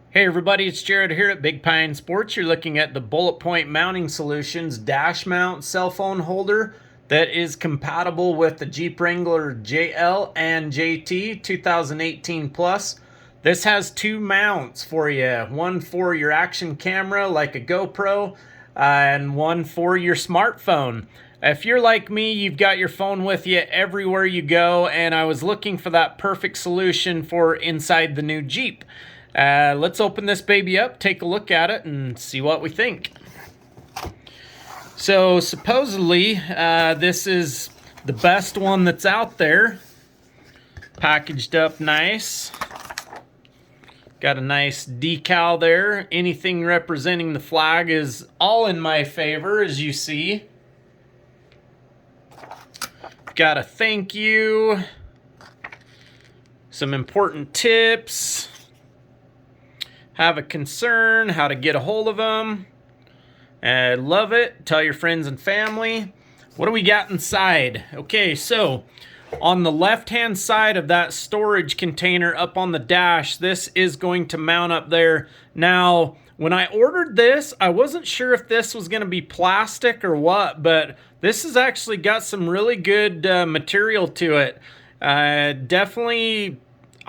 Hey everybody, it's Jared here at Big Pine Sports. You're looking at the Bulletpoint Mounting Solutions dash mount cell phone holder that is compatible with the JEEP Wrangler JL and JT 2018 Plus. This has two mounts for you, one for your action camera like a GoPro and one for your smartphone. If you're like me, you've got your phone with you everywhere you go, and I was looking for that perfect solution for inside the new Jeep. Let's open this baby up, take a look at it, and see what we think. So supposedly, this is the best one that's out there. Packaged up nice. Got a nice decal there. Anything representing the flag is all in my favor, as you see. Got a thank you. Some important tips. Have a concern, how to get a hold of them. Love it. Tell your friends and family. What do we got inside? Okay, so on the left-hand side of that storage container up on the dash, this is going to mount up there. Now, when I ordered this, I wasn't sure if this was going to be plastic or what, but this has actually got some really good material to it. Definitely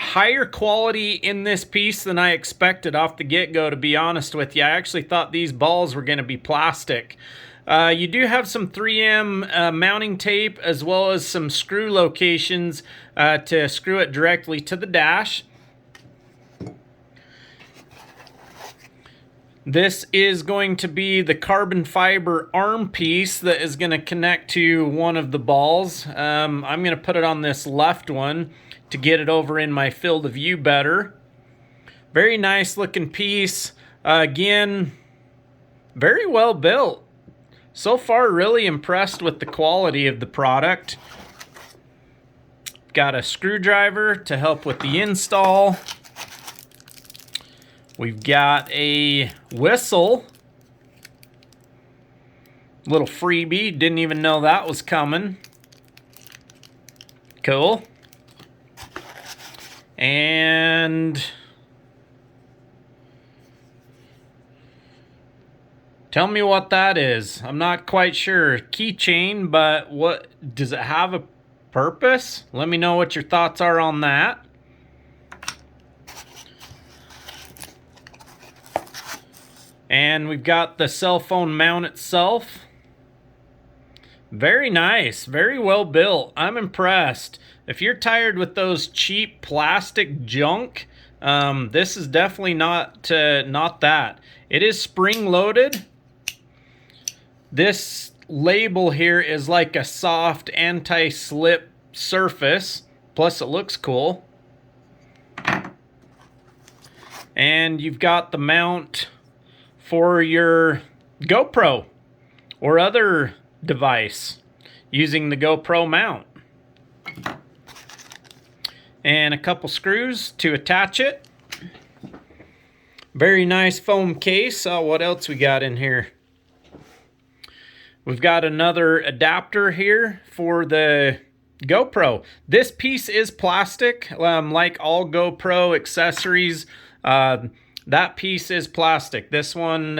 higher quality in this piece than I expected off the get-go, to be honest with you. I actually thought these balls were going to be plastic. You do have some 3M mounting tape as well as some screw locations to screw it directly to the dash. This is going to be the carbon fiber arm piece that is going to connect to one of the balls. I'm going to put it on this left one to get it over in my field of view better. Very nice looking piece. Again, very well built. So far, really impressed with the quality of the product. Got a screwdriver to help with the install. We've got a whistle. Little freebie, didn't even know that was coming. Cool. And tell me what that is. I'm not quite sure. Keychain, but what does it have a purpose? Let me know what your thoughts are on that. And we've got the cell phone mount itself. Very nice, very well built. I'm impressed. If you're tired with those cheap plastic junk, this is definitely not that. It is spring loaded. This label here is like a soft anti-slip surface. Plus it looks cool. And you've got the mount for your GoPro or other device using the GoPro mount. And a couple screws to attach it. Very nice foam case. Oh, what else we got in here? We've got another adapter here for the GoPro. This piece is plastic, like all GoPro accessories. That piece is plastic. This one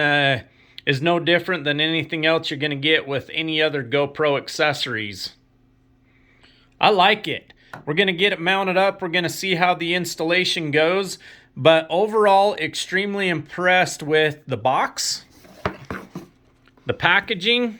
is no different than anything else you're going to get with any other GoPro accessories. I like it. We're going to get it mounted up. We're going to see how the installation goes. But overall, extremely impressed with the box, the packaging,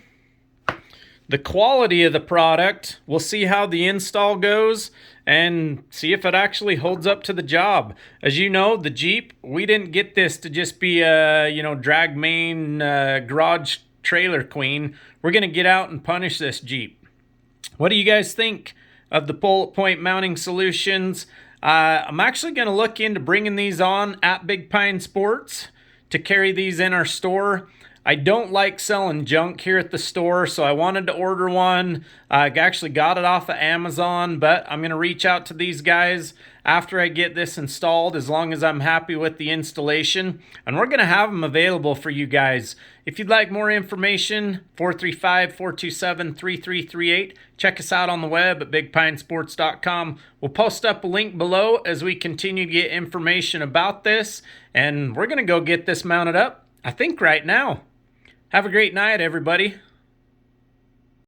the quality of the product. We'll see how the install goes and see if it actually holds up to the job. As you know, the Jeep, we didn't get this to just be a, drag main garage trailer queen. We're going to get out and punish this Jeep. What do you guys think of the Bulletpoint Mounting Solutions? I'm actually going to look into bringing these on at Big Pine Sports to carry these in our store. I don't like selling junk here at the store, so I wanted to order one. I actually got it off of Amazon, but I'm going to reach out to these guys, after I get this installed, as long as I'm happy with the installation. And we're going to have them available for you guys. If you'd like more information, 435-427-3338. Check us out on the web at bigpinesports.com. We'll post up a link below as we continue to get information about this. And we're going to go get this mounted up, I think right now. Have a great night, everybody.